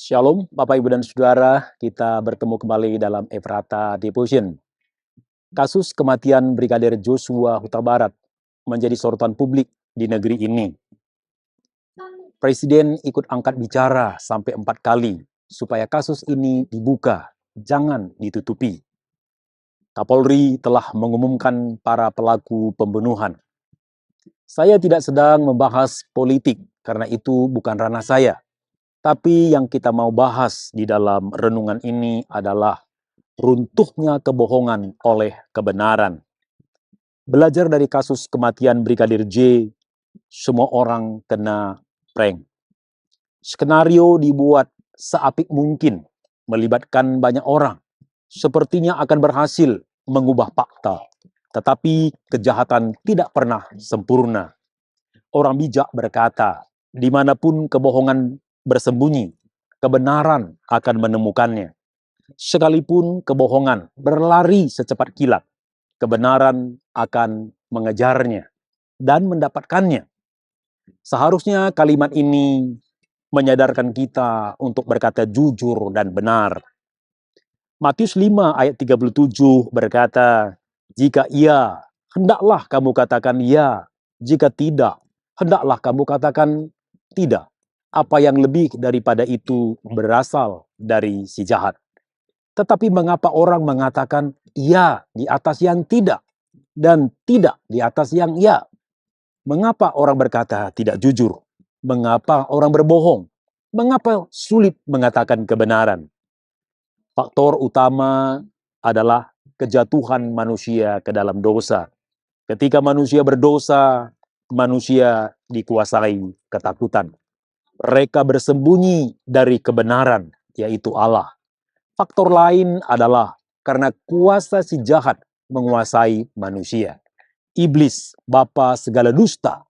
Shalom, Bapak, Ibu, dan Saudara. Kita bertemu kembali dalam Efrata Devotion. Kasus kematian Brigadir Joshua Huta Barat menjadi sorotan publik di negeri ini. Presiden ikut angkat bicara sampai 4 kali supaya kasus ini dibuka, jangan ditutupi. Kapolri telah mengumumkan para pelaku pembunuhan. Saya tidak sedang membahas politik karena itu bukan ranah saya. Tapi yang kita mau bahas di dalam renungan ini adalah runtuhnya kebohongan oleh kebenaran. Belajar dari kasus kematian Brigadir J, semua orang kena prank. Skenario dibuat seapik mungkin, melibatkan banyak orang. Sepertinya akan berhasil mengubah fakta. Tetapi kejahatan tidak pernah sempurna. Orang bijak berkata, dimanapun kebohongan bersembunyi, kebenaran akan menemukannya. Sekalipun kebohongan berlari secepat kilat, kebenaran akan mengejarnya dan mendapatkannya. Seharusnya kalimat ini menyadarkan kita untuk berkata jujur dan benar. Matius 5 ayat 37 berkata, jika iya, hendaklah kamu katakan iya. Jika tidak, hendaklah kamu katakan tidak. Apa yang lebih daripada itu berasal dari si jahat. Tetapi mengapa orang mengatakan iya di atas yang tidak dan tidak di atas yang iya? Mengapa orang berkata tidak jujur? Mengapa orang berbohong? Mengapa sulit mengatakan kebenaran? Faktor utama adalah kejatuhan manusia ke dalam dosa. Ketika manusia berdosa, manusia dikuasai ketakutan. Mereka bersembunyi dari kebenaran, yaitu Allah. Faktor lain adalah karena kuasa si jahat menguasai manusia. Iblis, bapa segala dusta,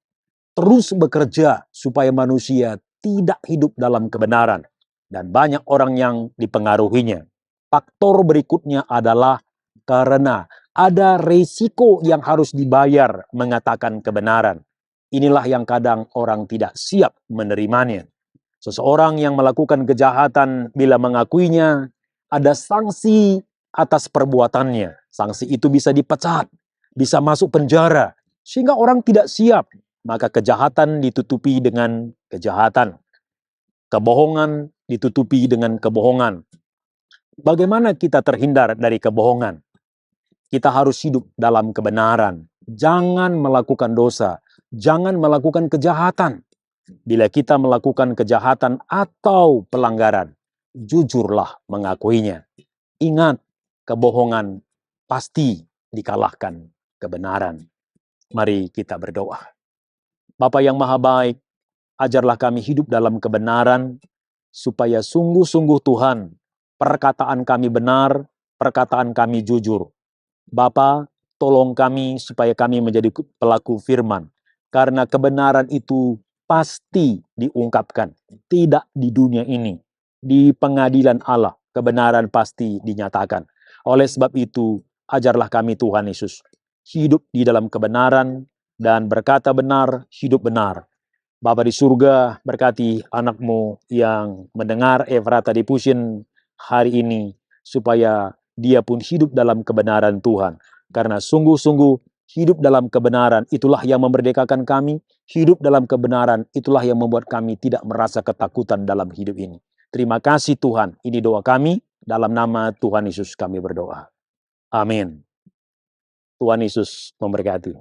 terus bekerja supaya manusia tidak hidup dalam kebenaran. Dan banyak orang yang dipengaruhinya. Faktor berikutnya adalah karena ada resiko yang harus dibayar mengatakan kebenaran. Inilah yang kadang orang tidak siap menerimanya. Seseorang yang melakukan kejahatan bila mengakuinya, ada sanksi atas perbuatannya. Sanksi itu bisa dipecat, bisa masuk penjara, sehingga orang tidak siap. Maka kejahatan ditutupi dengan kejahatan. Kebohongan ditutupi dengan kebohongan. Bagaimana kita terhindar dari kebohongan? Kita harus hidup dalam kebenaran. Jangan melakukan dosa. Jangan melakukan kejahatan. Bila kita melakukan kejahatan atau pelanggaran, jujurlah mengakuinya. Ingat, kebohongan pasti dikalahkan kebenaran. Mari kita berdoa. Bapa yang Maha Baik, ajarlah kami hidup dalam kebenaran, supaya sungguh-sungguh Tuhan, perkataan kami benar, perkataan kami jujur. Bapa, tolong kami supaya kami menjadi pelaku firman, karena kebenaran itu pasti diungkapkan, tidak di dunia ini. Di pengadilan Allah, kebenaran pasti dinyatakan. Oleh sebab itu, ajarlah kami Tuhan Yesus, hidup di dalam kebenaran, dan berkata benar, hidup benar. Bapa di surga, berkati anakmu yang mendengar Efrata Devotion hari ini, supaya dia pun hidup dalam kebenaran Tuhan. Karena sungguh-sungguh hidup dalam kebenaran itulah yang memerdekakan kami. Hidup dalam kebenaran itulah yang membuat kami tidak merasa ketakutan dalam hidup ini. Terima kasih Tuhan. Ini doa kami. Dalam nama Tuhan Yesus kami berdoa. Amin. Tuhan Yesus memberkati.